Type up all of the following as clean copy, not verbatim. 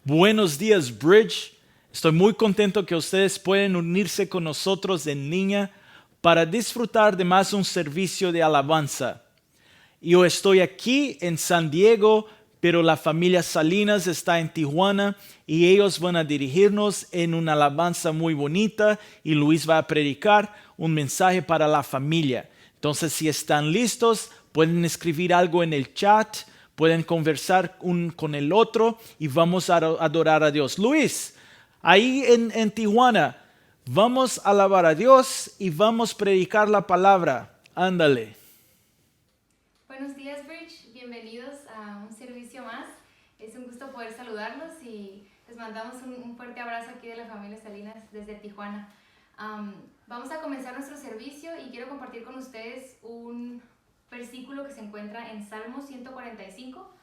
Buenos días, Bridge. Estoy muy contento que ustedes pueden unirse con nosotros en línea para disfrutar de más un servicio de alabanza. Yo estoy aquí en San Diego, pero la familia Salinas está en Tijuana y ellos van a dirigirnos en una alabanza muy bonita y Luis va a predicar un mensaje para la familia. Entonces, si están listos, pueden escribir algo en el chat, pueden conversar con el otro y vamos a adorar a Dios. Luis, ahí en Tijuana, vamos a alabar a Dios y vamos a predicar la palabra. Ándale. Buenos días, Bridge. Bienvenidos a un servicio más. Es un gusto poder saludarlos y les mandamos un fuerte abrazo aquí de la familia Salinas desde Tijuana. Vamos a comenzar nuestro servicio y quiero compartir con ustedes un versículo que se encuentra en Salmo 145,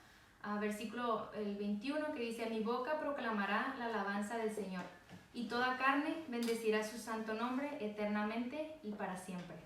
versículo el 21, que dice: Mi boca proclamará la alabanza del Señor, y toda carne bendecirá su santo nombre eternamente y para siempre.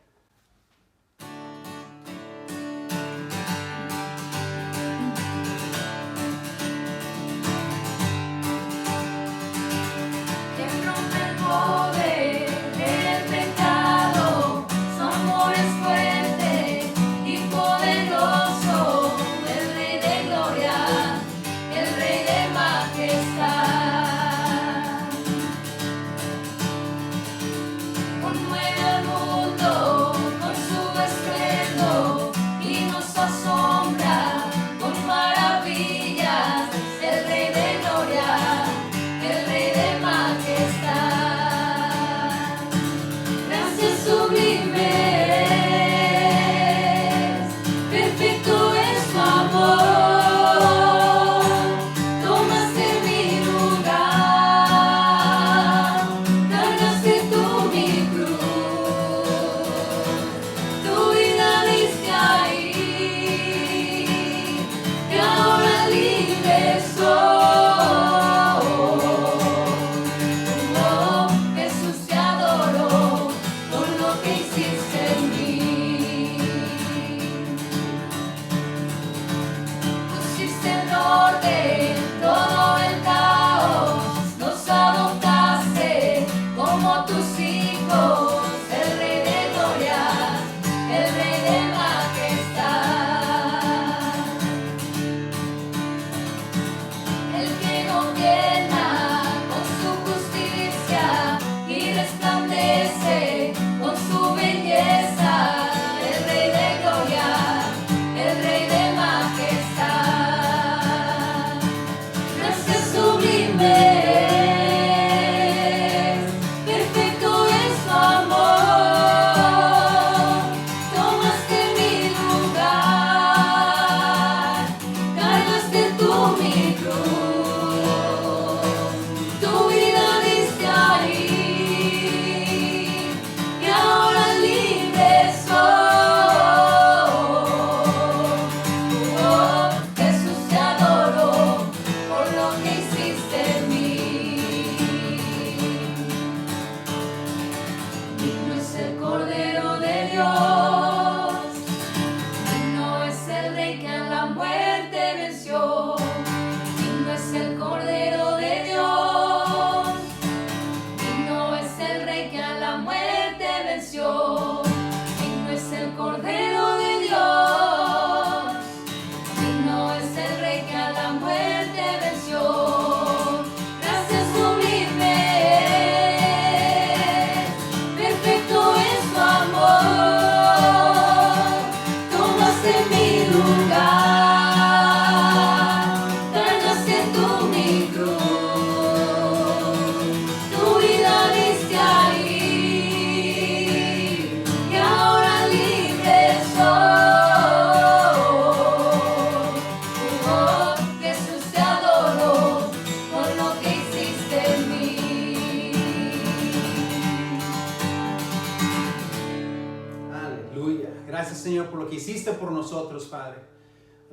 Señor, por lo que hiciste por nosotros, Padre.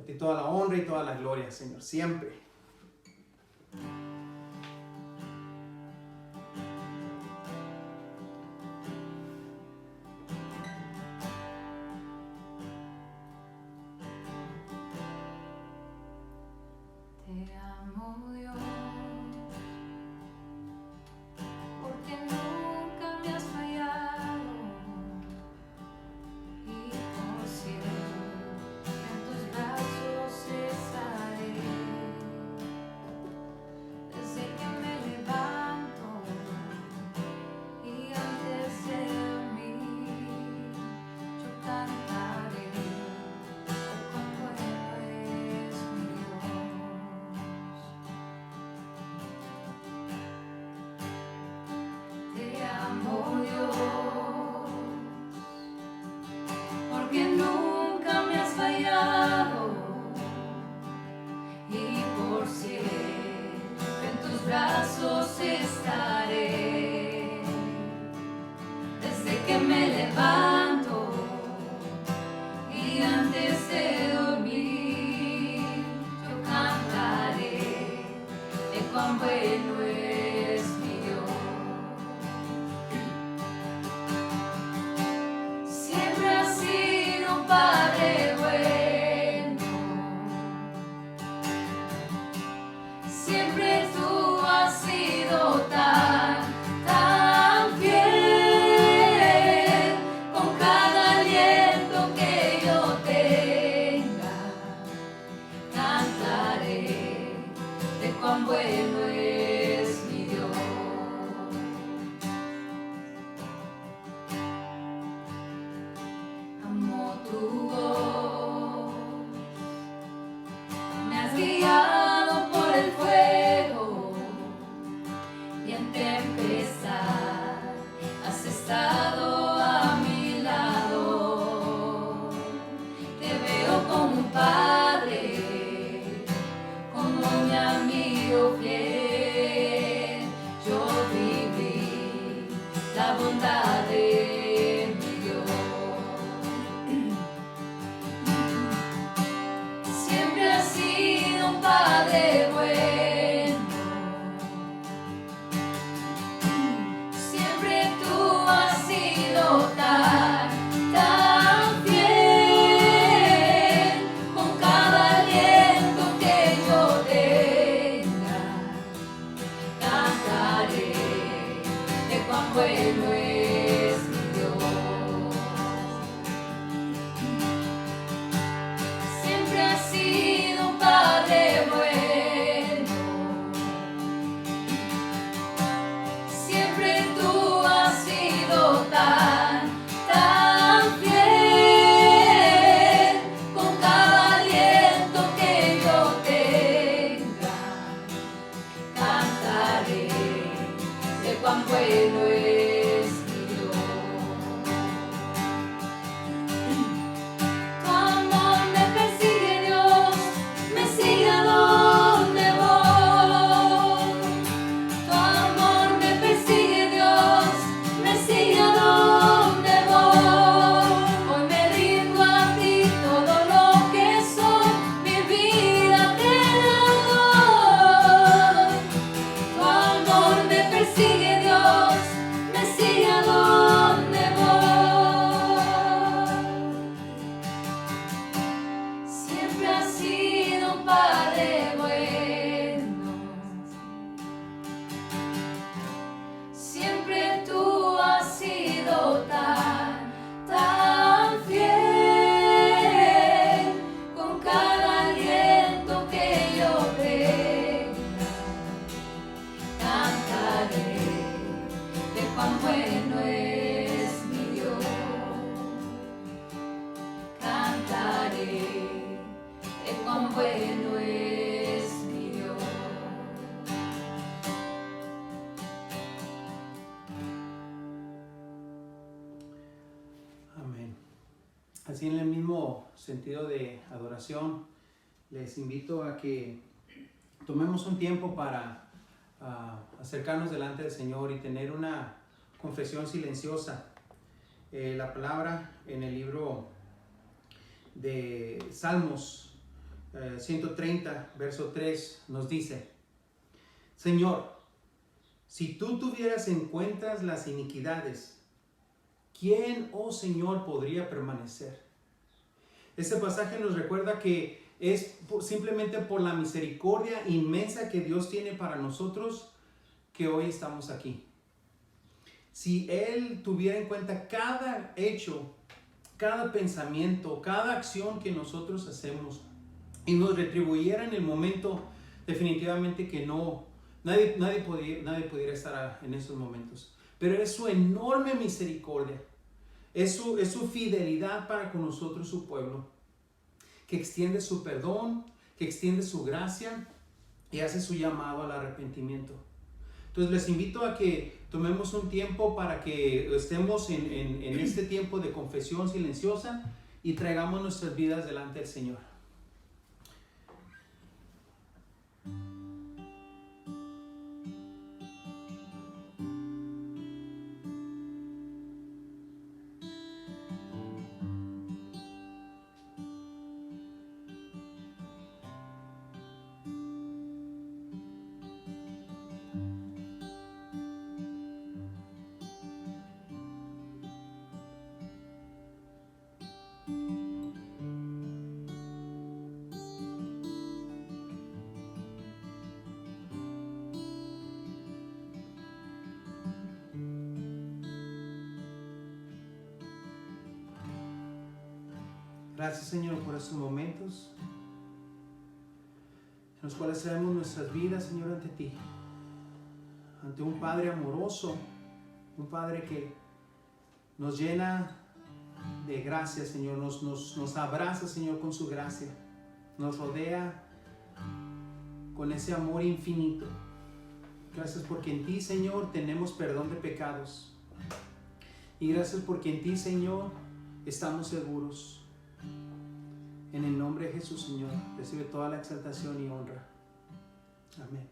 A ti toda la honra y toda la gloria, Señor, siempre. Te amo, Dios. Dios, porque nunca me has fallado, y por siempre en tus brazos estaré. Desde que me levanto y antes de dormir, yo cantaré de cuán bueno es mi Dios. Siempre has sido un Padre bueno, siempre tú has sido tan fiel. Con cada aliento que yo tenga, cantaré de cuán bueno es mi Dios. Amo tu voz, me has guiado por el fuego y en tempestad has estado a mi lado. Te veo como un padre, como mi amigo fiel. Yo viví la bondad de mi Dios. Siempre has sido un Padre bueno, siempre tú has sido tan fiel. Con cada aliento que yo tenga, cantaré de cuán bueno es mi Dios. Siempre has sido un Padre bueno, siempre tú has sido tan fiel. Con cada aliento que yo tenga, cantaré de cuán bueno es mi Dios. Tu amor me persigue, Dios, me sigue a donde voy. Tu amor me persigue, Dios, me sigue a donde voy. Hoy me rindo a ti, todo lo que soy, mi vida te doy. Tu amor me persigue, Dios, me sigue a donde voy. Siempre has sido un Padre bueno, siempre tú has sido tan fiel. Con cada aliento que yo tenga, cantaré de cuán bueno es mi Dios. Cantaré de cuán bueno es mi Dios. Amén. Así en el mismo sentido de adoración, les invito a que tomemos un tiempo para acercarnos delante del Señor y tener una confesión silenciosa. La palabra en el libro de Salmos 130, verso 3 nos dice: Señor, si tú tuvieras en cuenta las iniquidades, ¿quién, oh Señor, podría permanecer? Este pasaje nos recuerda que es simplemente por la misericordia inmensa que Dios tiene para nosotros que hoy estamos aquí. Si Él tuviera en cuenta cada hecho, cada pensamiento, cada acción que nosotros hacemos y nos retribuyera en el momento, definitivamente que nadie pudiera estar en esos momentos. Pero es su enorme misericordia, es su fidelidad para con nosotros, su pueblo, que extiende su perdón, que extiende su gracia y hace su llamado al arrepentimiento. Entonces les invito a que tomemos un tiempo para que estemos en este tiempo de confesión silenciosa y traigamos nuestras vidas delante del Señor. Gracias, Señor, por estos momentos en los cuales traemos nuestras vidas, Señor, ante ti, ante un Padre amoroso, un Padre que nos llena de gracia, Señor, nos abraza, Señor, con su gracia, nos rodea con ese amor infinito. Gracias porque en ti, Señor, tenemos perdón de pecados, y gracias porque en ti, Señor, estamos seguros. En el nombre de Jesús, Señor, recibe toda la exaltación y honra. Amén.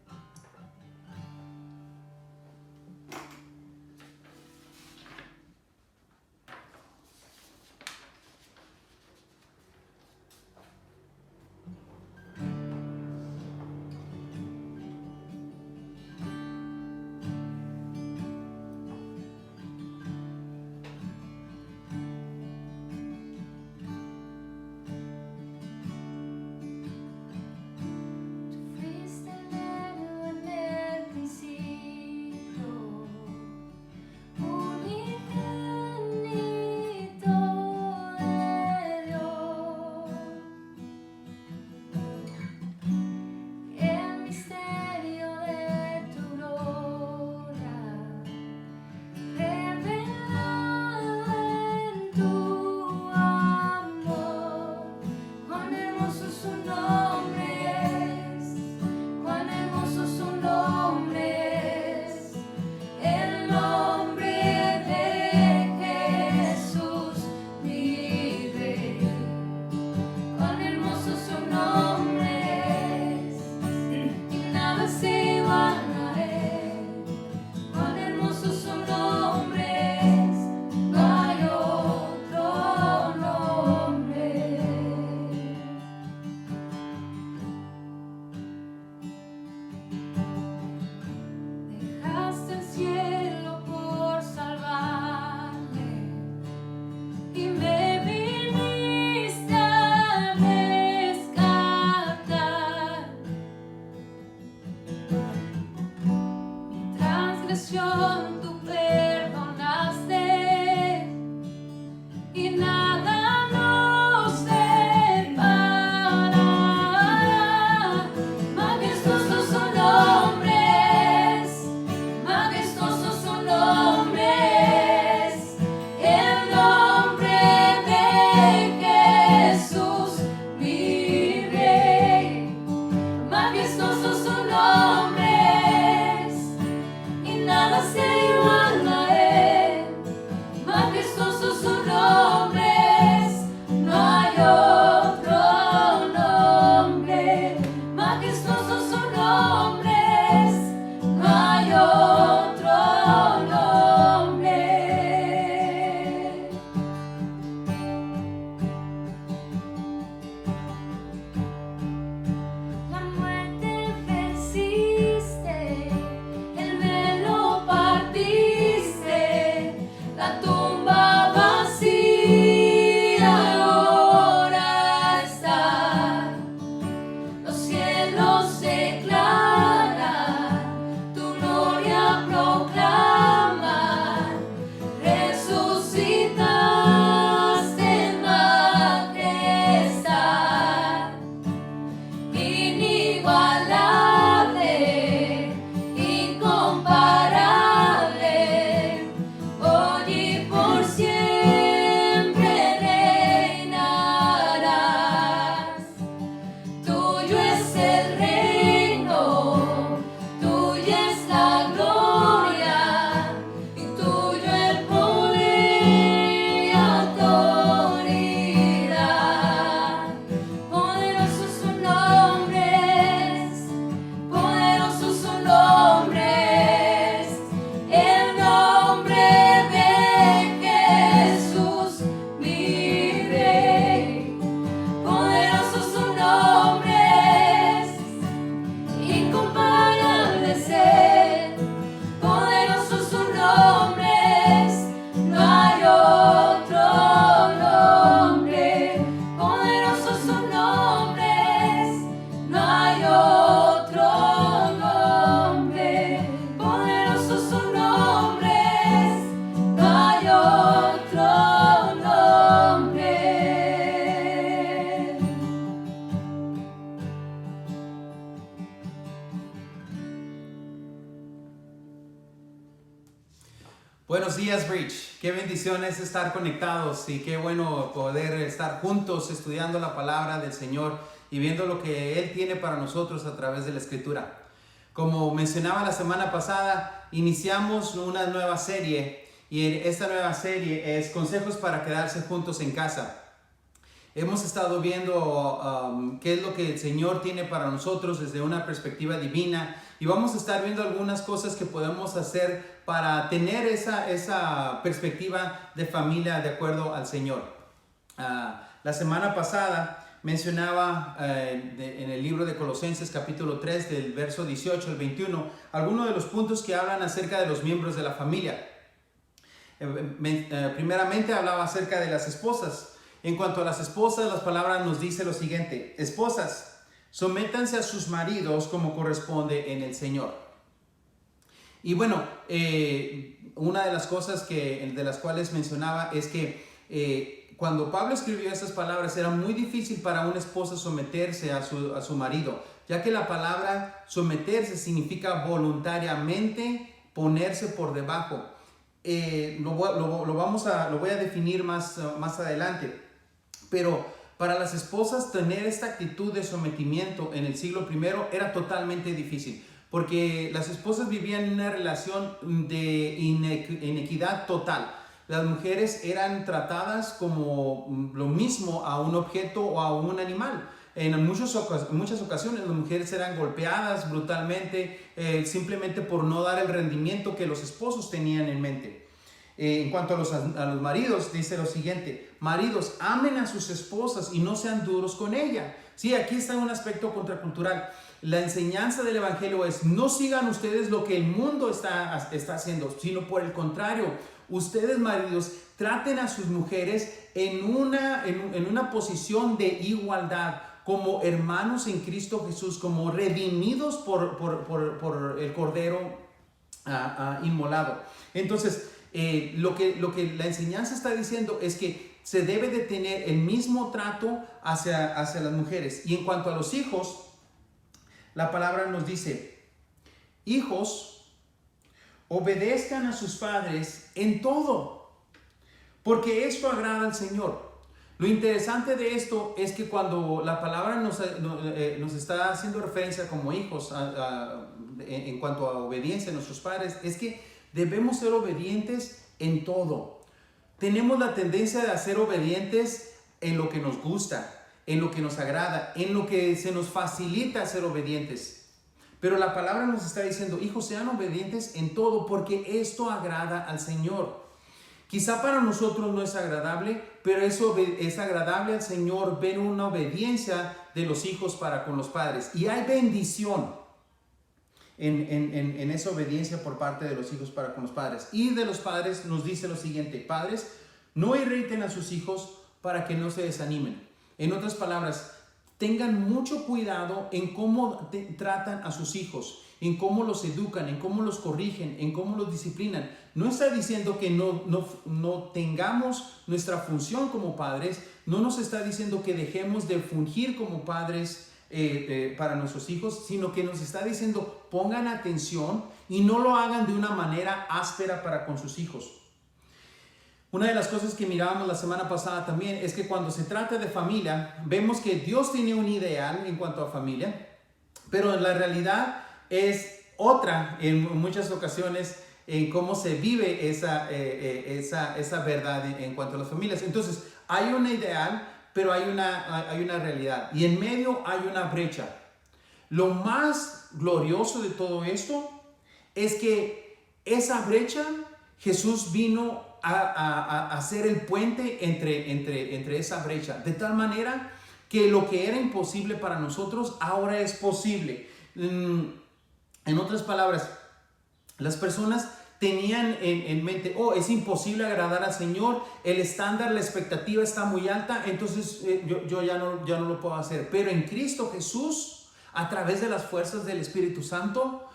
Fuiste el verbo en el principio, unigénito de Dios. El misterio de tu gloria, revelado en tu amor. Cuán hermoso su nombre es, cuán hermoso su nombre es, el nombre de Jesús, mi Rey. Cuán hermoso su nombre es, y nada se iguala a él. Cuán hermoso su nombre es, no hay otro nombre. Dejaste el cielo por salvarme y me viniste a rescatar. Mi transgresión tú perdonaste y nada nos separará. Majestuoso su nombre es, majestuoso su nombre es, el nombre de Jesús, mi Rey. Majestuoso su nombre es, y nada se iguala Buenos días, Bridge. Qué bendición es estar conectados y qué bueno poder estar juntos estudiando la palabra del Señor y viendo lo que Él tiene para nosotros a través de la Escritura. Como mencionaba la semana pasada, iniciamos una nueva serie y esta nueva serie es Consejos para quedarse juntos en casa. Hemos estado viendo qué es lo que el Señor tiene para nosotros desde una perspectiva divina y vamos a estar viendo algunas cosas que podemos hacer para tener esa perspectiva de familia de acuerdo al Señor. La semana pasada mencionaba en el libro de Colosenses capítulo 3 del verso 18 al 21 algunos de los puntos que hablan acerca de los miembros de la familia. Primeramente hablaba acerca de las esposas. En cuanto a las esposas, las palabras nos dice lo siguiente: esposas, sométanse a sus maridos como corresponde en el Señor. Y bueno, una de las cosas de las cuales mencionaba es que cuando Pablo escribió esas palabras era muy difícil para una esposa someterse a su marido, ya que la palabra someterse significa voluntariamente ponerse por debajo. Lo voy a definir más adelante. Pero para las esposas tener esta actitud de sometimiento en el siglo I era totalmente difícil, porque las esposas vivían en una relación de inequidad total. Las mujeres eran tratadas como lo mismo a un objeto o a un animal. En muchas ocasiones las mujeres eran golpeadas brutalmente simplemente por no dar el rendimiento que los esposos tenían en mente. En cuanto a los maridos, dice lo siguiente: maridos, amen a sus esposas y no sean duros con ella. Sí, aquí está un aspecto contracultural. La enseñanza del evangelio es: no sigan ustedes lo que el mundo está haciendo, sino por el contrario, ustedes, maridos, traten a sus mujeres en una posición de igualdad, como hermanos en Cristo Jesús, como redimidos por el Cordero inmolado. Entonces, lo que la enseñanza está diciendo es que se debe de tener el mismo trato hacia las mujeres. Y en cuanto a los hijos, la palabra nos dice: hijos, obedezcan a sus padres en todo, porque esto agrada al Señor. Lo interesante de esto es que cuando la palabra nos está haciendo referencia como hijos en cuanto a obediencia a nuestros padres, es que debemos ser obedientes en todo. Tenemos la tendencia de ser obedientes en lo que nos gusta, en lo que nos agrada, en lo que se nos facilita ser obedientes. Pero la palabra nos está diciendo: hijos, sean obedientes en todo, porque esto agrada al Señor. Quizá para nosotros no es agradable, pero eso es agradable al Señor ver una obediencia de los hijos para con los padres. Y hay bendición en esa obediencia por parte de los hijos para con los padres. Y de los padres nos dice lo siguiente: padres, no irriten a sus hijos para que no se desanimen. En otras palabras, tengan mucho cuidado en cómo tratan a sus hijos, en cómo los educan, en cómo los corrigen, en cómo los disciplinan. No está diciendo que no tengamos nuestra función como padres, no nos está diciendo que dejemos de fungir como padres para nuestros hijos, sino que nos está diciendo: pongan atención y no lo hagan de una manera áspera para con sus hijos. Una de las cosas que mirábamos la semana pasada también es que cuando se trata de familia, vemos que Dios tiene un ideal en cuanto a familia, pero la realidad es otra en muchas ocasiones en cómo se vive esa verdad en cuanto a las familias. Entonces, hay un ideal, pero hay una realidad, y en medio hay una brecha. Lo más glorioso de todo esto es que esa brecha, Jesús vino a hacer el puente entre esa brecha, de tal manera que lo que era imposible para nosotros ahora es posible. En otras palabras, las personas tenían en mente: es imposible agradar al Señor, el estándar, la expectativa está muy alta, entonces yo ya no lo puedo hacer. Pero en Cristo Jesús, a través de las fuerzas del Espíritu Santo,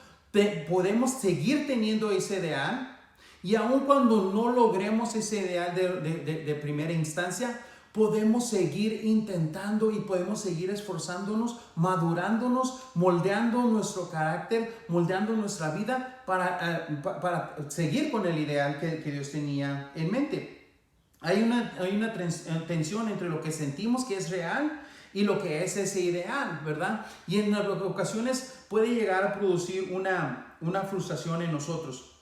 podemos seguir teniendo ese ideal, y aun cuando no logremos ese ideal de primera instancia, podemos seguir intentando y podemos seguir esforzándonos, madurándonos, moldeando nuestro carácter, moldeando nuestra vida para seguir con el ideal que Dios tenía en mente. Hay una tensión entre lo que sentimos que es real y lo que es ese ideal, ¿verdad? Y en ocasiones puede llegar a producir una frustración en nosotros.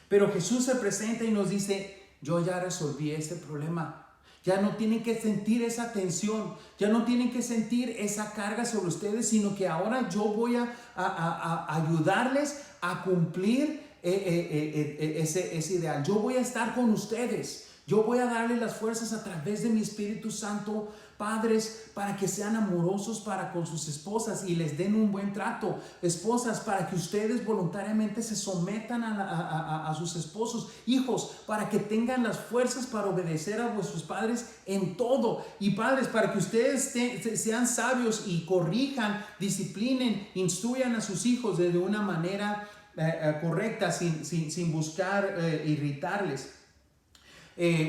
Pero Jesús se presenta y nos dice, yo ya resolví este problema. Ya no tienen que sentir esa tensión, ya no tienen que sentir esa carga sobre ustedes, sino que ahora yo voy a ayudarles a cumplir ese ideal. Yo voy a estar con ustedes. Yo voy a darles las fuerzas a través de mi Espíritu Santo, padres, para que sean amorosos para con sus esposas y les den un buen trato. Esposas, para que ustedes voluntariamente se sometan a sus esposos. Hijos, para que tengan las fuerzas para obedecer a vuestros padres en todo. Y padres, para que ustedes sean sabios y corrijan, disciplinen, instruyan a sus hijos de una manera correcta, sin buscar irritarles.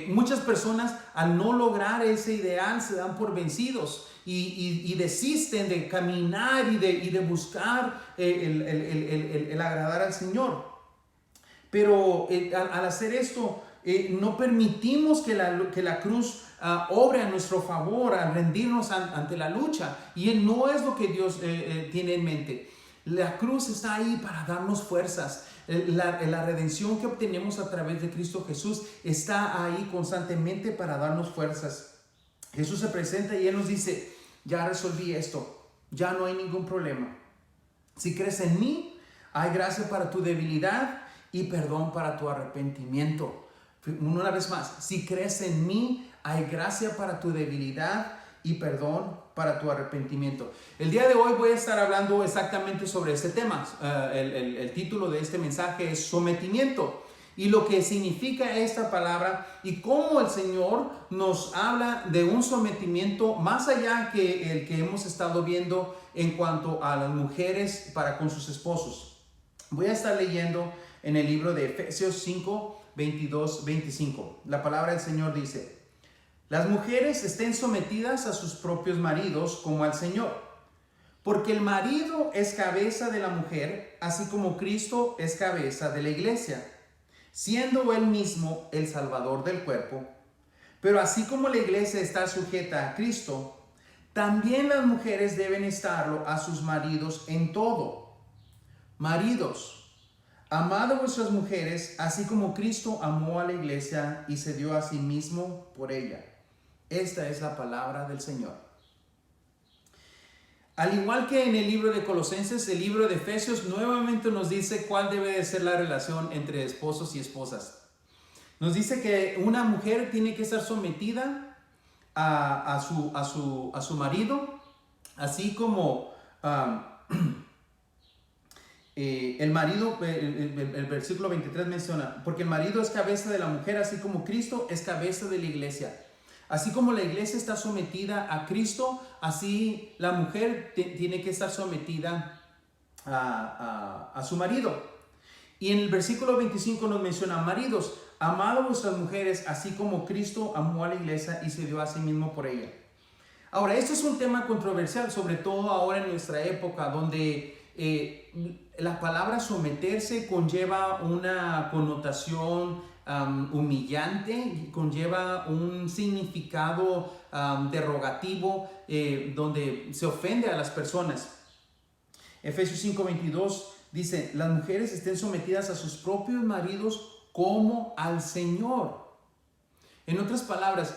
Muchas personas, al no lograr ese ideal, se dan por vencidos y desisten de caminar y de buscar el agradar al Señor. Pero al hacer esto, no permitimos que la cruz obre a nuestro favor, al rendirnos ante la lucha. Y no es lo que Dios tiene en mente. La cruz está ahí para darnos fuerzas. La redención que obtenemos a través de Cristo Jesús está ahí constantemente para darnos fuerzas. Jesús se presenta y Él nos dice, ya resolví esto, ya no hay ningún problema. Si crees en mí, hay gracia para tu debilidad y perdón para tu arrepentimiento. Una vez más, si crees en mí, hay gracia para tu debilidad y perdón para tu arrepentimiento. El día de hoy voy a estar hablando exactamente sobre este tema. El título de este mensaje es sometimiento y lo que significa esta palabra y cómo el Señor nos habla de un sometimiento más allá que el que hemos estado viendo en cuanto a las mujeres para con sus esposos. Voy a estar leyendo en el libro de Efesios 5, 22, 25. La palabra del Señor dice: las mujeres estén sometidas a sus propios maridos como al Señor, porque el marido es cabeza de la mujer, así como Cristo es cabeza de la iglesia, siendo él mismo el Salvador del cuerpo. Pero así como la iglesia está sujeta a Cristo, también las mujeres deben estarlo a sus maridos en todo. Maridos, amad a vuestras mujeres, así como Cristo amó a la iglesia y se dio a sí mismo por ella. Esta es la palabra del Señor. Al igual que en el libro de Colosenses, el libro de Efesios nuevamente nos dice cuál debe de ser la relación entre esposos y esposas. Nos dice que una mujer tiene que estar sometida a su marido, así como el marido, el versículo 23 menciona, porque el marido es cabeza de la mujer, así como Cristo es cabeza de la iglesia. Así como la iglesia está sometida a Cristo, así la mujer tiene que estar sometida a su marido. Y en el versículo 25 nos menciona: maridos, amad a vuestras mujeres, así como Cristo amó a la iglesia y se dio a sí mismo por ella. Ahora, esto es un tema controversial, sobre todo ahora en nuestra época, donde la palabra someterse conlleva una connotación humillante, conlleva un significado derogativo, donde se ofende a las personas. Efesios 5:22 dice: las mujeres estén sometidas a sus propios maridos como al Señor. En otras palabras,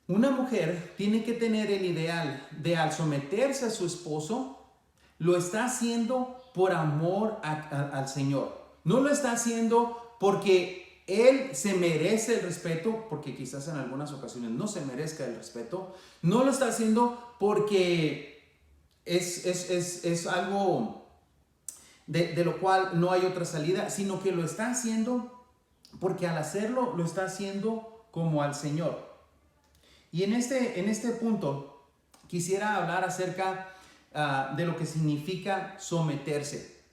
una mujer tiene que tener el ideal de, al someterse a su esposo, lo está haciendo por amor al Señor. No lo está haciendo porque él se merece el respeto, porque quizás en algunas ocasiones no se merezca el respeto. No lo está haciendo porque es algo de lo cual no hay otra salida, sino que lo está haciendo porque al hacerlo lo está haciendo como al Señor. Y en este punto quisiera hablar acerca de lo que significa someterse.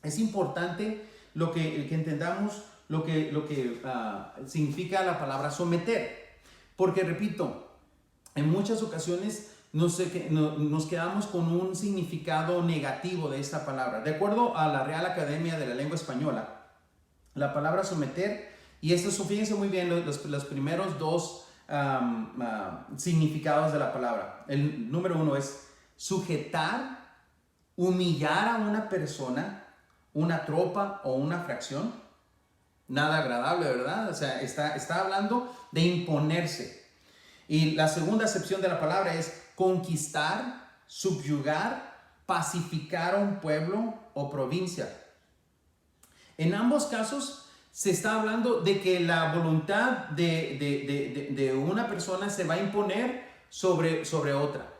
Es importante que entendamos lo que significa la palabra someter, porque repito, en muchas ocasiones nos quedamos con un significado negativo de esta palabra. De acuerdo a la Real Academia de la Lengua Española, la palabra someter, y esto, fíjense muy bien los primeros dos significados de la palabra. El número 1 es sujetar, humillar a una persona, una tropa o una fracción. Nada agradable, ¿verdad? O sea, está hablando de imponerse. Y la segunda acepción de la palabra es conquistar, subyugar, pacificar a un pueblo o provincia. En ambos casos se está hablando de que la voluntad de una persona se va a imponer sobre otra.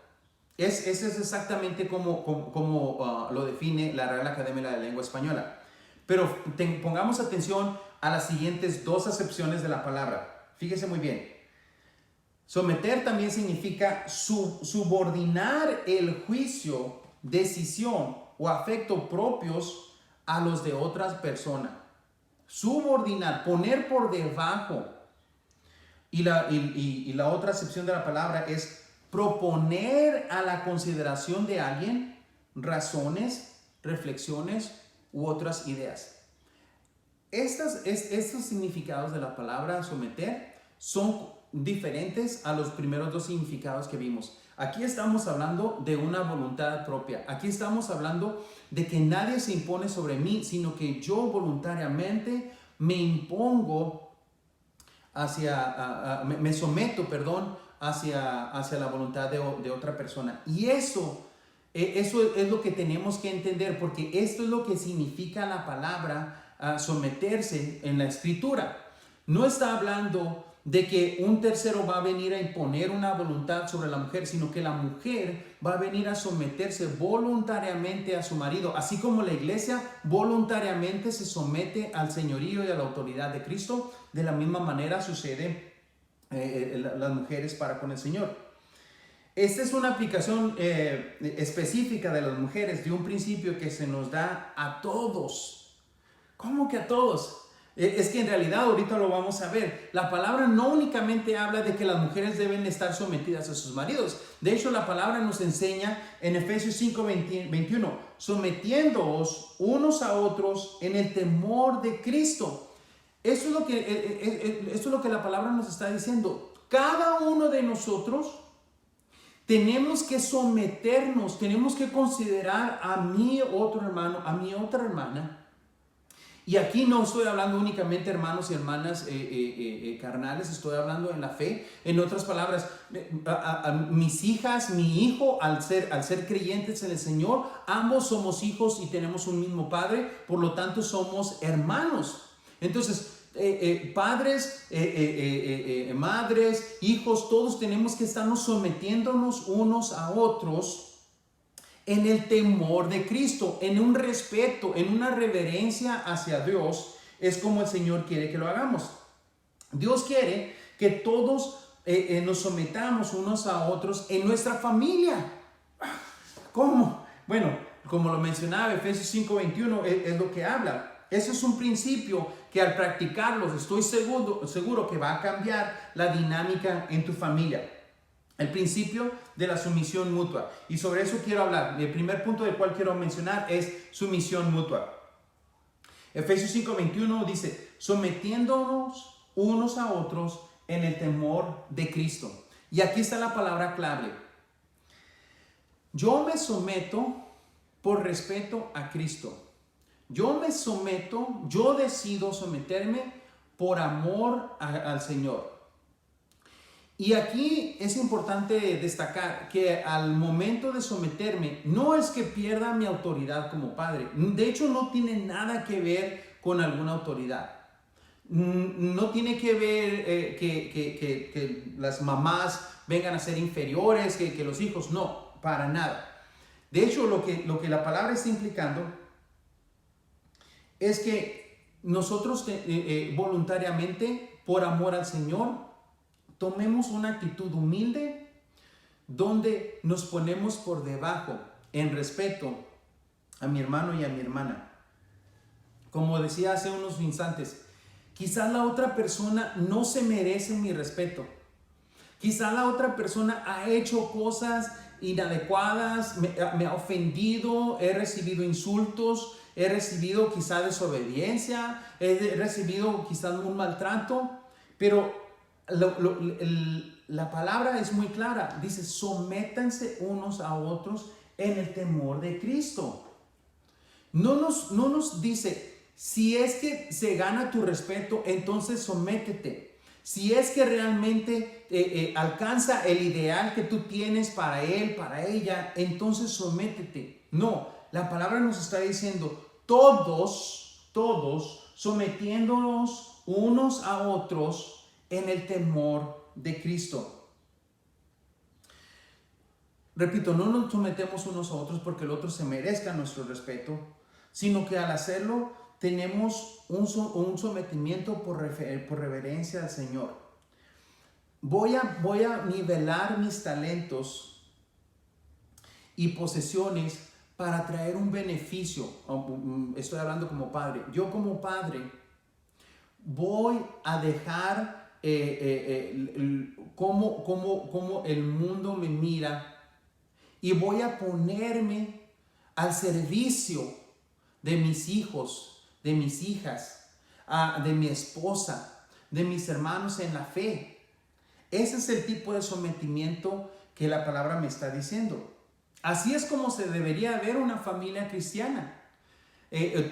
Ese es exactamente como lo define la Real Academia de la Lengua Española. Pero pongamos atención a las siguientes dos acepciones de la palabra. Fíjese muy bien. Someter también significa subordinar el juicio, decisión o afecto propios a los de otras personas. Subordinar, poner por debajo. Y la otra acepción de la palabra es proponer a la consideración de alguien razones, reflexiones u otras ideas. Estos significados de la palabra someter son diferentes a los primeros dos significados que vimos. Aquí estamos hablando de una voluntad propia. Aquí estamos hablando de que nadie se impone sobre mí, sino que yo voluntariamente me impongo me someto, hacia la voluntad de otra persona. Y eso es lo que tenemos que entender, porque esto es lo que significa la palabra someterse en la Escritura. No está hablando de que un tercero va a venir a imponer una voluntad sobre la mujer, sino que la mujer va a venir a someterse voluntariamente a su marido, así como la iglesia voluntariamente se somete al señorío y a la autoridad de Cristo. De la misma manera sucede las mujeres para con el Señor. Esta es una aplicación específica de las mujeres de un principio que se nos da a todos. ¿Cómo que a todos? Es que en realidad ahorita lo vamos a ver. La palabra no únicamente habla de que las mujeres deben estar sometidas a sus maridos. De hecho, la palabra nos enseña en Efesios 5:21, sometiéndoos unos a otros en el temor de Cristo. Esto es lo que la palabra nos está diciendo. Cada uno de nosotros tenemos que someternos, tenemos que considerar a mi otro hermano, a mi otra hermana. Y aquí no estoy hablando únicamente hermanos y hermanas carnales, estoy hablando en la fe. En otras palabras, a mis hijas, mi hijo, al ser creyentes en el Señor, ambos somos hijos y tenemos un mismo Padre, por lo tanto somos hermanos. Entonces, padres, madres, hijos, todos tenemos que estarnos sometiéndonos unos a otros en el temor de Cristo, en un respeto, en una reverencia hacia Dios. Es como el Señor quiere que lo hagamos. Dios quiere que todos nos sometamos unos a otros en nuestra familia. ¿Cómo? Bueno, como lo mencionaba Efesios 5:21 es lo que habla. Ese es un principio que al practicarlos estoy seguro que va a cambiar la dinámica en tu familia. El principio de la sumisión mutua. Y sobre eso quiero hablar. El primer punto del cual quiero mencionar es sumisión mutua. Efesios 5:21 dice, sometiéndonos unos a otros en el temor de Cristo. Y aquí está la palabra clave. Yo me someto por respeto a Cristo. Yo me someto, yo decido someterme por amor al Señor. Y aquí es importante destacar que al momento de someterme, no es que pierda mi autoridad como padre. De hecho, no tiene nada que ver con alguna autoridad. No tiene que ver que las mamás vengan a ser inferiores que los hijos. No, para nada. De hecho, lo que la palabra está implicando es que nosotros voluntariamente, por amor al Señor, tomemos una actitud humilde donde nos ponemos por debajo en respeto a mi hermano y a mi hermana. Como decía hace unos instantes, quizás la otra persona no se merece mi respeto. Quizá la otra persona ha hecho cosas inadecuadas, me ha ofendido, he recibido insultos, he recibido quizá desobediencia, he recibido quizás un maltrato, pero la palabra es muy clara. Dice, sométanse unos a otros en el temor de Cristo. No nos dice, si es que se gana tu respeto, entonces sométete. Si es que realmente alcanza el ideal que tú tienes para él, para ella, entonces sométete. No, la palabra nos está diciendo, todos sometiéndonos unos a otros en el temor de Cristo. Repito, no nos sometemos unos a otros porque el otro se merezca nuestro respeto, sino que al hacerlo tenemos un sometimiento por reverencia al Señor. Voy a nivelar mis talentos y posesiones para traer un beneficio. Estoy hablando como padre. Yo como padre voy a dejar cómo el mundo me mira y voy a ponerme al servicio de mis hijos, de mis hijas, de mi esposa, de mis hermanos en la fe. Ese es el tipo de sometimiento que la palabra me está diciendo. Así es como se debería ver una familia cristiana.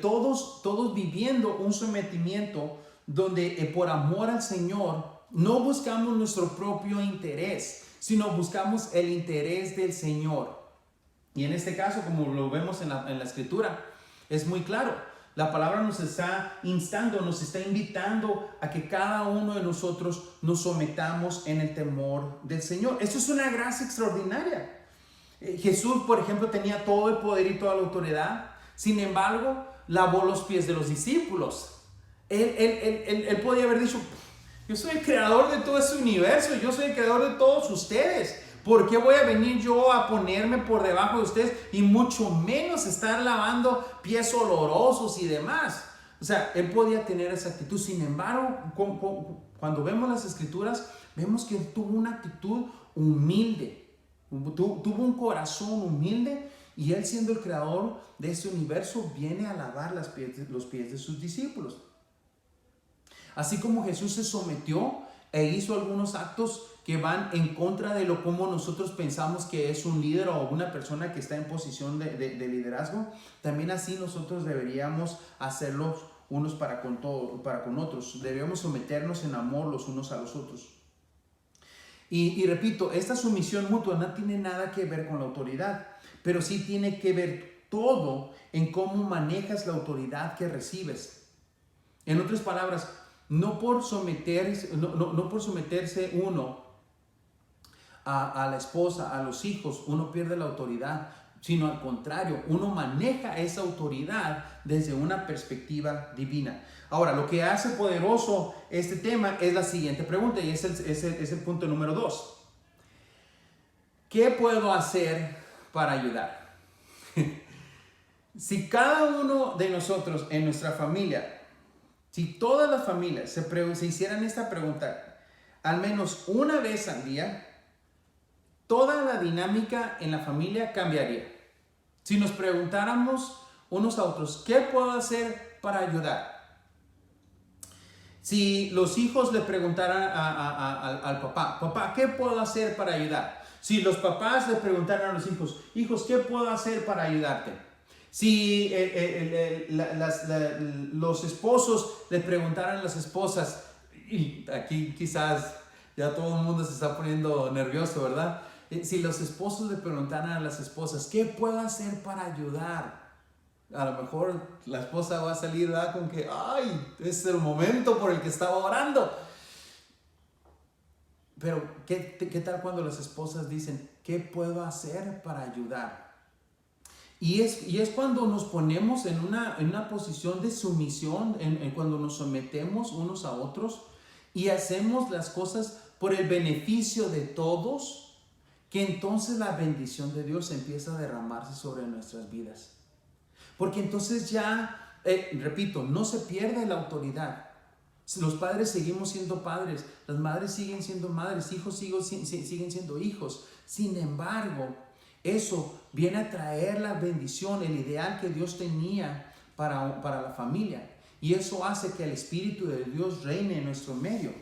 Todos viviendo un sometimiento donde por amor al Señor no buscamos nuestro propio interés, sino buscamos el interés del Señor. Y en este caso, como lo vemos en la Escritura, es muy claro. La palabra nos está instando, nos está invitando a que cada uno de nosotros nos sometamos en el temor del Señor. Esto es una gracia extraordinaria. Jesús, por ejemplo, tenía todo el poder y toda la autoridad. Sin embargo, lavó los pies de los discípulos. Él podía haber dicho, yo soy el creador de todo este universo, yo soy el creador de todos ustedes. ¿Por qué voy a venir yo a ponerme por debajo de ustedes y mucho menos estar lavando pies olorosos y demás? O sea, él podía tener esa actitud. Sin embargo, cuando vemos las Escrituras, vemos que él tuvo una actitud humilde. Tuvo un corazón humilde y él, siendo el creador de este universo, viene a lavar los pies de sus discípulos. Así como Jesús se sometió e hizo algunos actos que van en contra de cómo nosotros pensamos que es un líder o una persona que está en posición de liderazgo, también así nosotros deberíamos hacerlo unos para con otros. Debemos someternos en amor los unos a los otros. Y repito, esta sumisión mutua no tiene nada que ver con la autoridad, pero sí tiene que ver todo en cómo manejas la autoridad que recibes. En otras palabras, no por someterse uno a la esposa, a los hijos, uno pierde la autoridad, sino al contrario, uno maneja esa autoridad desde una perspectiva divina. Ahora, lo que hace poderoso este tema es la siguiente pregunta, y es el punto número 2. ¿Qué puedo hacer para ayudar? Si cada uno de nosotros en nuestra familia, si todas las familias se hicieran esta pregunta al menos una vez al día, toda la dinámica en la familia cambiaría. Si nos preguntáramos unos a otros, ¿qué puedo hacer para ayudar? Si los hijos le preguntaran al papá, ¿qué puedo hacer para ayudar? Si los papás le preguntaran a los hijos, ¿qué puedo hacer para ayudarte? Si los esposos le preguntaran a las esposas, y aquí quizás ya todo el mundo se está poniendo nervioso, ¿verdad? Si los esposos le preguntaran a las esposas, ¿qué puedo hacer para ayudar? A lo mejor la esposa va a salir, ¿verdad?, con que, ¡ay! Es el momento por el que estaba orando. Pero, ¿qué tal cuando las esposas dicen, ¿qué puedo hacer para ayudar? Y es cuando nos ponemos en una posición de sumisión, cuando nos sometemos unos a otros y hacemos las cosas por el beneficio de todos, que entonces la bendición de Dios empieza a derramarse sobre nuestras vidas. Porque entonces ya, repito, no se pierde la autoridad, Los padres seguimos siendo padres, las madres siguen siendo madres, hijos siguen siendo hijos. Sin embargo, eso viene a traer la bendición, el ideal que Dios tenía para la familia. Y eso hace que el Espíritu de Dios reine en nuestro medio.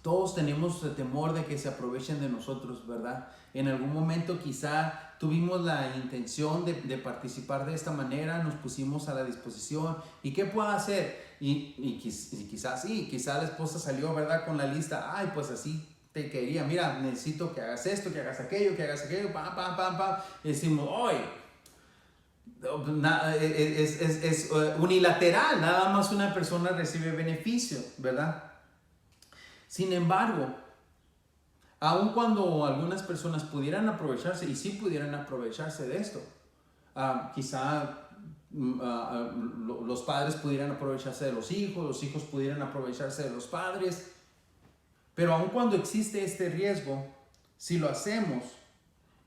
Todos tenemos el temor de que se aprovechen de nosotros, ¿verdad? En algún momento quizá tuvimos la intención de participar de esta manera, nos pusimos a la disposición. ¿Y qué puedo hacer? Y quizás sí, quizá la esposa salió, ¿verdad? Con la lista, ay, pues así te quería, mira, necesito que hagas esto, que hagas aquello, pam, pam, pam, pam. Y decimos, hoy es unilateral, nada más una persona recibe beneficio, ¿verdad? Sin embargo, aun cuando algunas personas pudieran aprovecharse, y sí pudieran aprovecharse de esto, quizá los padres pudieran aprovecharse de los hijos pudieran aprovecharse de los padres, pero aun cuando existe este riesgo, si lo hacemos,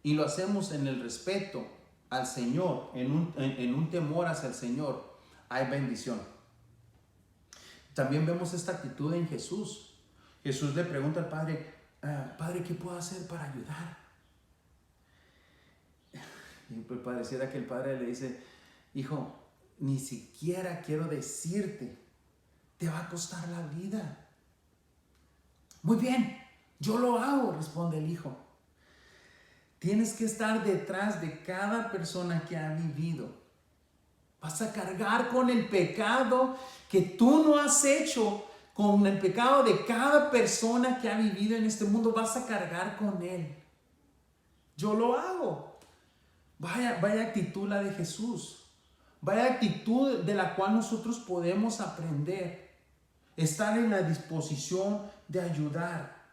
y lo hacemos en el respeto al Señor, en un temor hacia el Señor, hay bendición. También vemos esta actitud en Jesús. Jesús le pregunta al Padre, Padre, ¿qué puedo hacer para ayudar? Y pues pareciera que el Padre le dice, hijo, ni siquiera quiero decirte, te va a costar la vida. Muy bien, yo lo hago, responde el hijo. Tienes que estar detrás de cada persona que ha vivido. Vas a cargar con el pecado que tú no has hecho. Con el pecado de cada persona que ha vivido en este mundo, vas a cargar con él. Yo lo hago. Vaya actitud la de Jesús. Vaya actitud de la cual nosotros podemos aprender. Estar en la disposición de ayudar.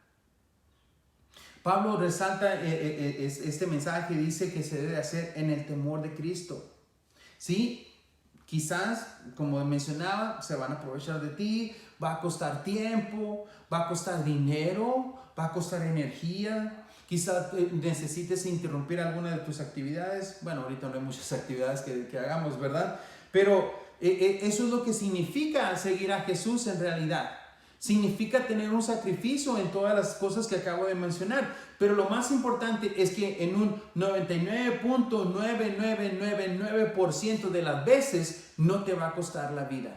Pablo resalta este mensaje y dice que se debe hacer en el temor de Cristo. ¿Sí? Quizás, como mencionaba, se van a aprovechar de ti, va a costar tiempo, va a costar dinero, va a costar energía. Quizás necesites interrumpir alguna de tus actividades. Bueno, ahorita no hay muchas actividades que hagamos, ¿verdad? Pero eso es lo que significa seguir a Jesús en realidad. Significa tener un sacrificio en todas las cosas que acabo de mencionar. Pero lo más importante es que en un 99.9999% de las veces no te va a costar la vida.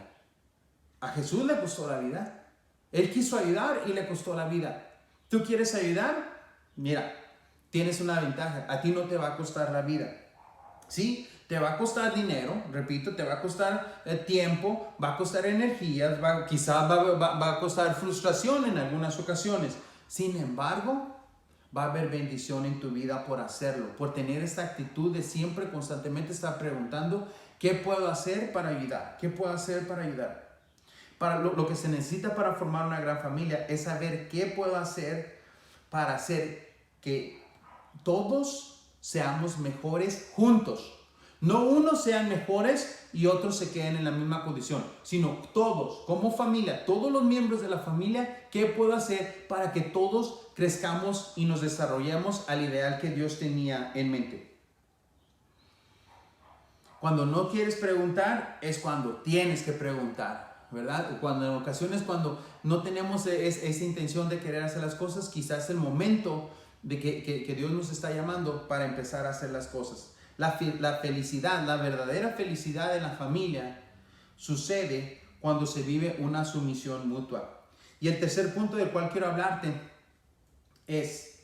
A Jesús le costó la vida. Él quiso ayudar y le costó la vida. ¿Tú quieres ayudar? Mira, tienes una ventaja. A ti no te va a costar la vida. ¿Sí? Te va a costar dinero, repito, te va a costar tiempo, va a costar energías, quizás va a costar frustración en algunas ocasiones. Sin embargo, va a haber bendición en tu vida por hacerlo, por tener esta actitud de siempre, constantemente estar preguntando, ¿qué puedo hacer para ayudar? ¿Qué puedo hacer para ayudar? Para lo que se necesita para formar una gran familia es saber qué puedo hacer para hacer que todos seamos mejores juntos. No unos sean mejores y otros se queden en la misma condición, sino todos, como familia, todos los miembros de la familia, ¿qué puedo hacer para que todos crezcamos y nos desarrollemos al ideal que Dios tenía en mente? Cuando no quieres preguntar es cuando tienes que preguntar, ¿verdad? Cuando en ocasiones cuando no tenemos esa intención de querer hacer las cosas, quizás es el momento de que Dios nos está llamando para empezar a hacer las cosas. La felicidad, la verdadera felicidad en la familia sucede cuando se vive una sumisión mutua. Y el tercer punto del cual quiero hablarte es: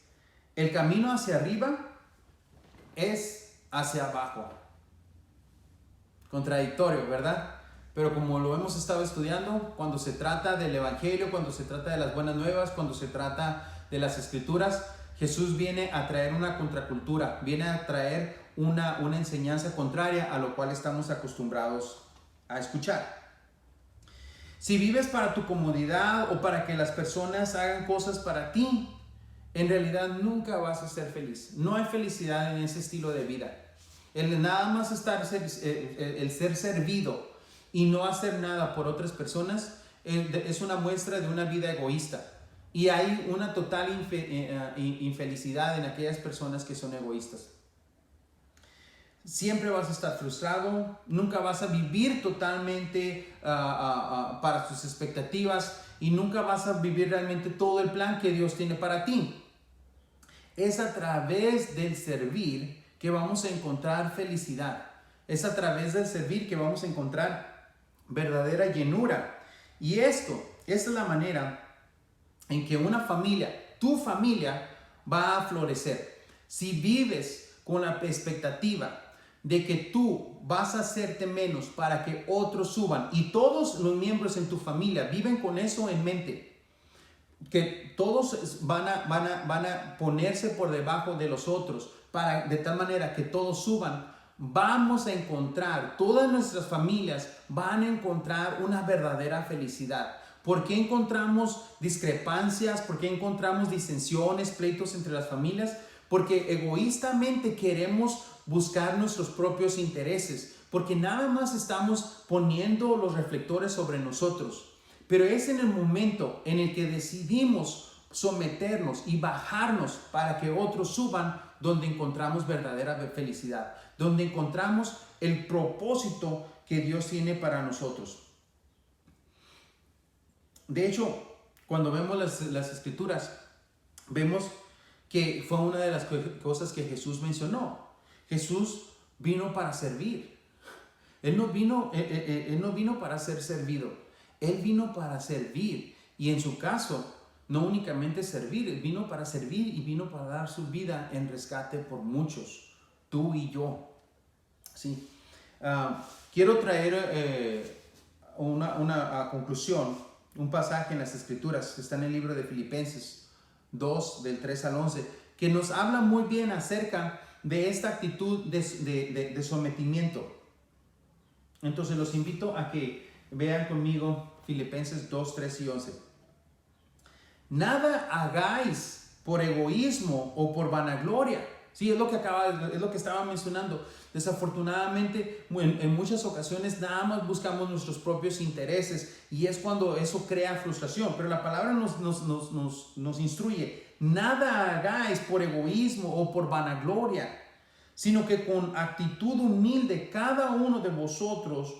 el camino hacia arriba es hacia abajo. Contradictorio, ¿verdad? Pero como lo hemos estado estudiando, cuando se trata del Evangelio, cuando se trata de las buenas nuevas, cuando se trata de las Escrituras, Jesús viene a traer una contracultura, viene a traer una enseñanza contraria a lo cual estamos acostumbrados a escuchar. Si vives para tu comodidad o para que las personas hagan cosas para ti, en realidad nunca vas a ser feliz. No hay felicidad en ese estilo de vida. El nada más el ser servido y no hacer nada por otras personas es una muestra de una vida egoísta. Y hay una total infelicidad en aquellas personas que son egoístas. siempre vas a estar frustrado, nunca vas a vivir totalmente para tus expectativas y nunca vas a vivir realmente todo el plan que Dios tiene para ti. Es a través del servir que vamos a encontrar felicidad. Es a través del servir que vamos a encontrar verdadera llenura. Y esta es la manera en que una familia, tu familia, va a florecer. Si vives con la expectativa de que tú vas a hacerte menos para que otros suban y todos los miembros en tu familia viven con eso en mente, que todos van a ponerse por debajo de los otros de tal manera que todos suban, vamos a encontrar, todas nuestras familias van a encontrar una verdadera felicidad. ¿Por qué encontramos discrepancias? ¿Por qué encontramos disensiones, pleitos entre las familias? Porque egoístamente queremos buscar nuestros propios intereses, porque nada más estamos poniendo los reflectores sobre nosotros. Pero es en el momento en el que decidimos someternos y bajarnos para que otros suban, donde encontramos verdadera felicidad, donde encontramos el propósito que Dios tiene para nosotros. De hecho, cuando vemos las escrituras, vemos que fue una de las cosas que Jesús mencionó. Jesús vino para servir. Él no vino para ser servido. Él vino para servir. Y en su caso, no únicamente servir, Él vino para servir y vino para dar su vida en rescate por muchos, tú y yo. ¿Sí? Quiero traer una conclusión, un pasaje en las Escrituras que está en el libro de Filipenses 2, del 3 al 11, que nos habla muy bien acerca de esta actitud de sometimiento. Entonces los invito a que vean conmigo Filipenses 2, 3 y 11. Nada hagáis por egoísmo o por vanagloria. Sí, es lo que estaba mencionando. Desafortunadamente, en muchas ocasiones nada más buscamos nuestros propios intereses y es cuando eso crea frustración. Pero la palabra nos instruye: nada hagáis por egoísmo o por vanagloria, sino que con actitud humilde cada uno de vosotros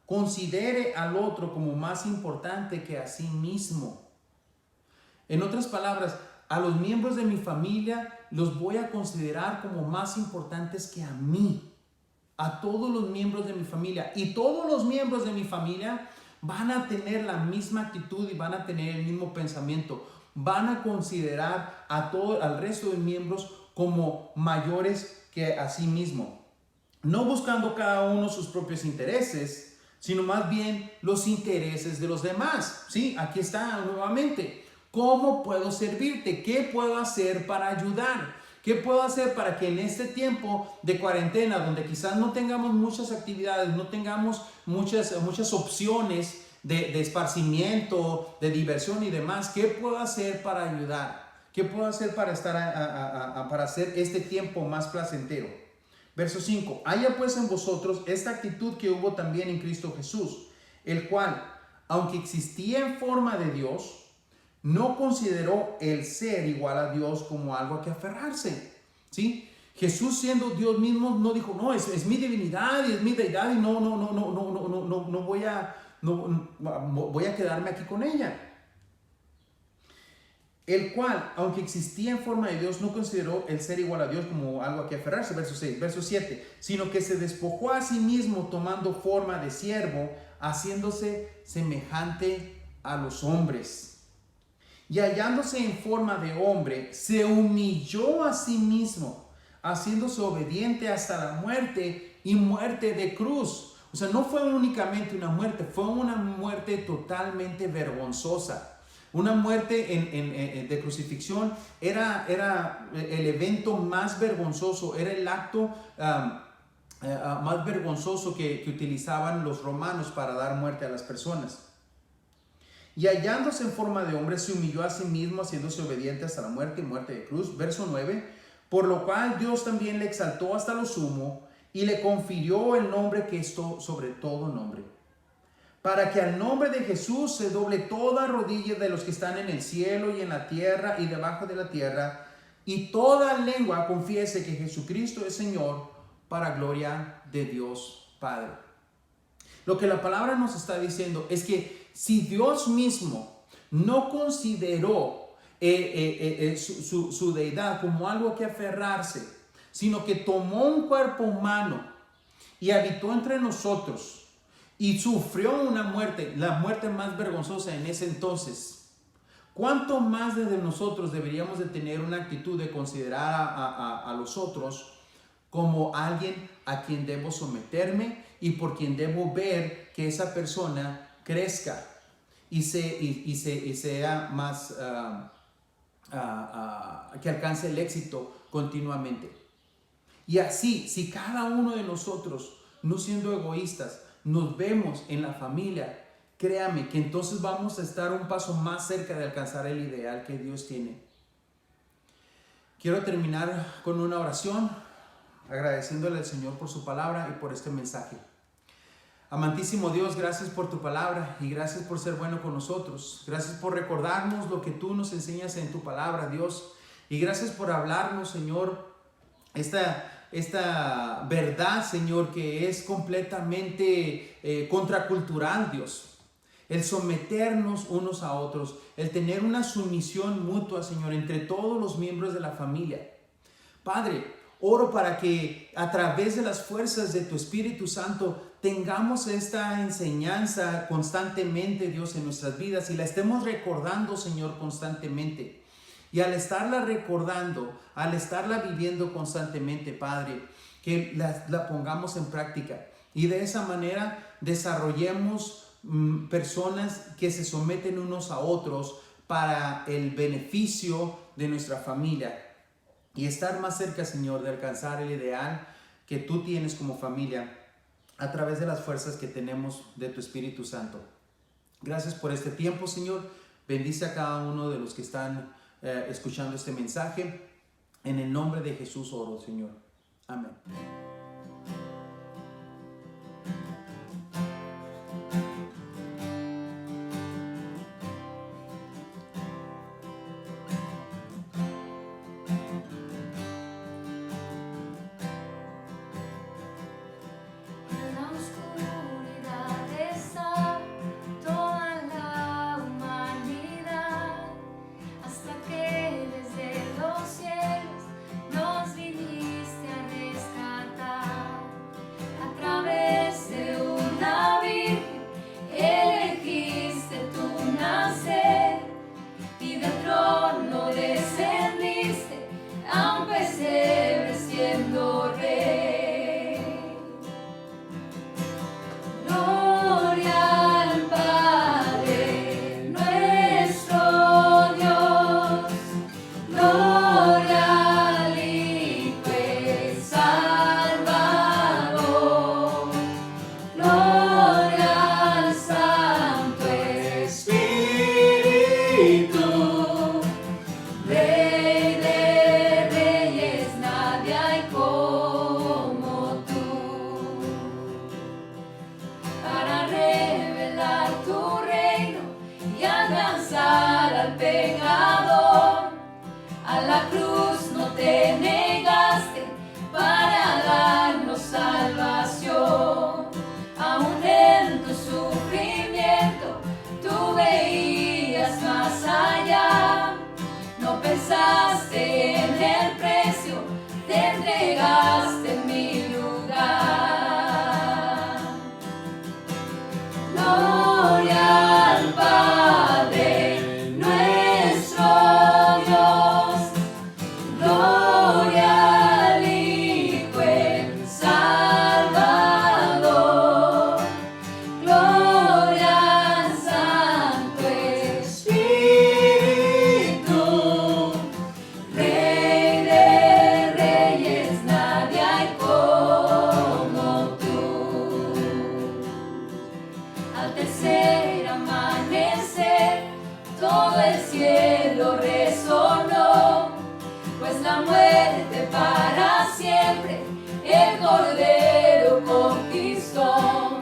considere al otro como más importante que a sí mismo. En otras palabras, a los miembros de mi familia los voy a considerar como más importantes que a mí. A todos los miembros de mi familia. Y todos los miembros de mi familia van a tener la misma actitud y van a tener el mismo pensamiento. Van a considerar al resto de miembros como mayores que a sí mismo. No buscando cada uno sus propios intereses, sino más bien los intereses de los demás. ¿Sí? Aquí está nuevamente. ¿Cómo puedo servirte? ¿Qué puedo hacer para ayudar? ¿Qué puedo hacer para que en este tiempo de cuarentena, donde quizás no tengamos muchas actividades, no tengamos muchas opciones de esparcimiento, de diversión y demás, qué puedo hacer para ayudar? ¿Qué puedo hacer para para hacer este tiempo más placentero? Verso 5. Haya pues en vosotros esta actitud que hubo también en Cristo Jesús, el cual, aunque existía en forma de Dios, no consideró el ser igual a Dios como algo a que aferrarse. ¿Sí? Jesús, siendo Dios mismo, no dijo: no, es mi divinidad y es mi deidad y no voy a quedarme aquí con ella. El cual, aunque existía en forma de Dios, no consideró el ser igual a Dios como algo a que aferrarse. Verso 6, verso 7. Sino que se despojó a sí mismo tomando forma de siervo, haciéndose semejante a los hombres. Y hallándose en forma de hombre, se humilló a sí mismo, haciéndose obediente hasta la muerte y muerte de cruz. O sea, no fue únicamente una muerte, fue una muerte totalmente vergonzosa. Una muerte de crucifixión era el evento más vergonzoso, era el acto más vergonzoso que utilizaban los romanos para dar muerte a las personas. Y hallándose en forma de hombre, se humilló a sí mismo, haciéndose obediente hasta la muerte y muerte de cruz. Verso 9. Por lo cual Dios también le exaltó hasta lo sumo y le confirió el nombre que es sobre todo nombre, para que al nombre de Jesús se doble toda rodilla de los que están en el cielo y en la tierra y debajo de la tierra, y toda lengua confiese que Jesucristo es Señor, para gloria de Dios Padre. Lo que la palabra nos está diciendo es que si Dios mismo no consideró su deidad como algo que aferrarse, sino que tomó un cuerpo humano y habitó entre nosotros y sufrió una muerte, la muerte más vergonzosa en ese entonces, ¿cuánto más de nosotros deberíamos de tener una actitud de considerar a los otros como alguien a quien debo someterme y por quien debo ver que esa persona crezca y sea más, que alcance el éxito continuamente? Y así, si cada uno de nosotros, no siendo egoístas, nos vemos en la familia, créame que entonces vamos a estar un paso más cerca de alcanzar el ideal que Dios tiene. Quiero terminar con una oración, agradeciéndole al Señor por su palabra y por este mensaje. Amantísimo Dios, gracias por tu palabra y gracias por ser bueno con nosotros. Gracias por recordarnos lo que tú nos enseñas en tu palabra, Dios. Y gracias por hablarnos, Señor, esta verdad, Señor, que es completamente contracultural, Dios. El someternos unos a otros, el tener una sumisión mutua, Señor, entre todos los miembros de la familia. Padre, oro para que a través de las fuerzas de tu Espíritu Santo tengamos esta enseñanza constantemente, Dios, en nuestras vidas y la estemos recordando, Señor, constantemente. Y al estarla recordando, al estarla viviendo constantemente, Padre, que la pongamos en práctica y de esa manera desarrollemos personas que se someten unos a otros para el beneficio de nuestra familia y estar más cerca, Señor, de alcanzar el ideal que tú tienes como familia a través de las fuerzas que tenemos de tu Espíritu Santo. Gracias por este tiempo, Señor. Bendice a cada uno de los que están escuchando este mensaje. En el nombre de Jesús oro, Señor. Amén. En la oscuridad está toda la humanidad, hasta que desde los cielos nos viniste a rescatar. A través de una virgen elegiste tu nacer y del trono descendiste a un pesebre siendo rey. Gloria al Padre nuestro Dios, gloria al Hijo el Salvador, gloria al Santo Espíritu, Rey de reyes, nadie hay como tú, para revelar tu reino y alcanzar al pecador. A la cruz no te negaste para darnos salvación. Aún en tu sufrimiento tú veías más allá. No pensaste en el precio, te entregaste en mi lugar. Gloria al Padre nuestro Dios, gloria al Hijo el Salvador, gloria al Santo Espíritu, Rey de reyes, nadie hay como tú. Al tercer amanecer, todo el cielo resonó, pues la muerte para siempre el Cordero conquistó.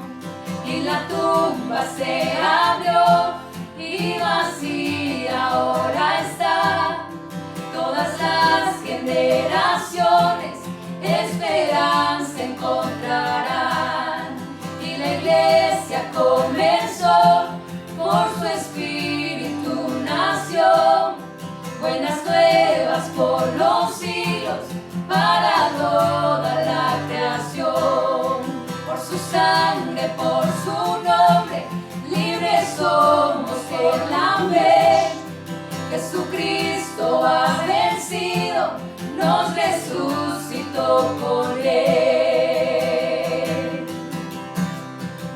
Y la tumba se abrió y vacía ahora está. Todas las generaciones esperanza hizo con él.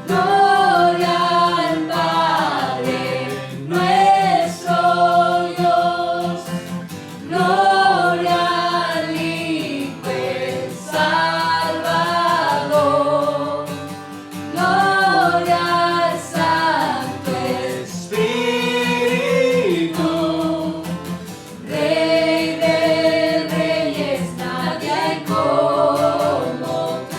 Gloria al Padre, nuestro Dios. Gloria al Hijo el Salvador. Gloria al Santo Espíritu. Rey de reyes, nadie hay como tú.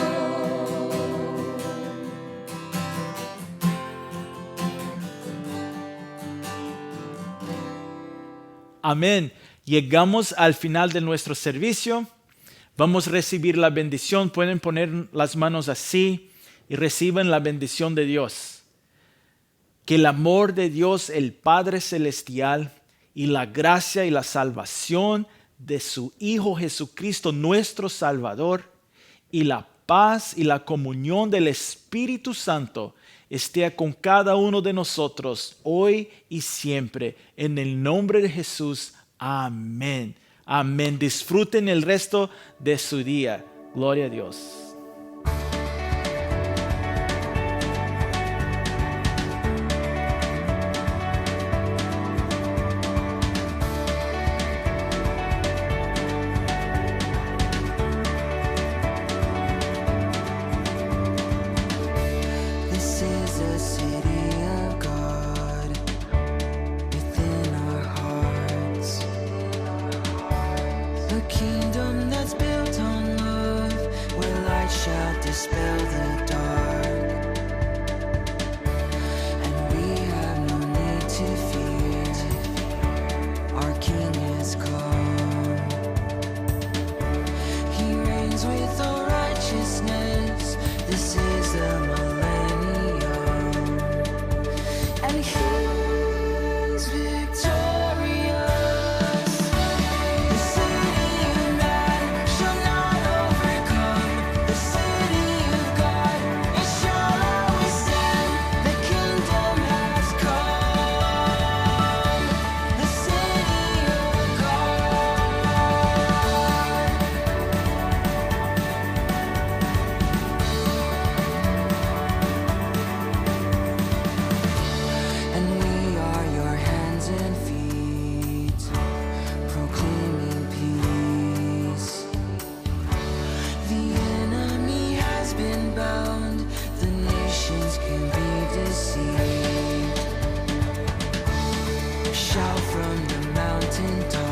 Amén. Llegamos al final de nuestro servicio. Vamos a recibir la bendición. Pueden poner las manos así y reciban la bendición de Dios. Que el amor de Dios, el Padre Celestial, y la gracia y la salvación de su Hijo Jesucristo, nuestro Salvador, y la paz y la comunión del Espíritu Santo esté con cada uno de nosotros hoy y siempre. En el nombre de Jesús. Amén. Amén. Disfruten el resto de su día. Gloria a Dios. This is a city of God within our hearts. A kingdom that's built on love, where light shall dispel the dark. And we have no need to fear. Our King has come. He reigns with all righteousness. This is the millennium, and He's victorious. The city of God shall not overcome. The city of God, it shall always stand. The kingdom has come. The city of God. And we are your hands and feet, proclaiming peace. The enemy has been bound, the nations can be deceived. Shout from the mountain top.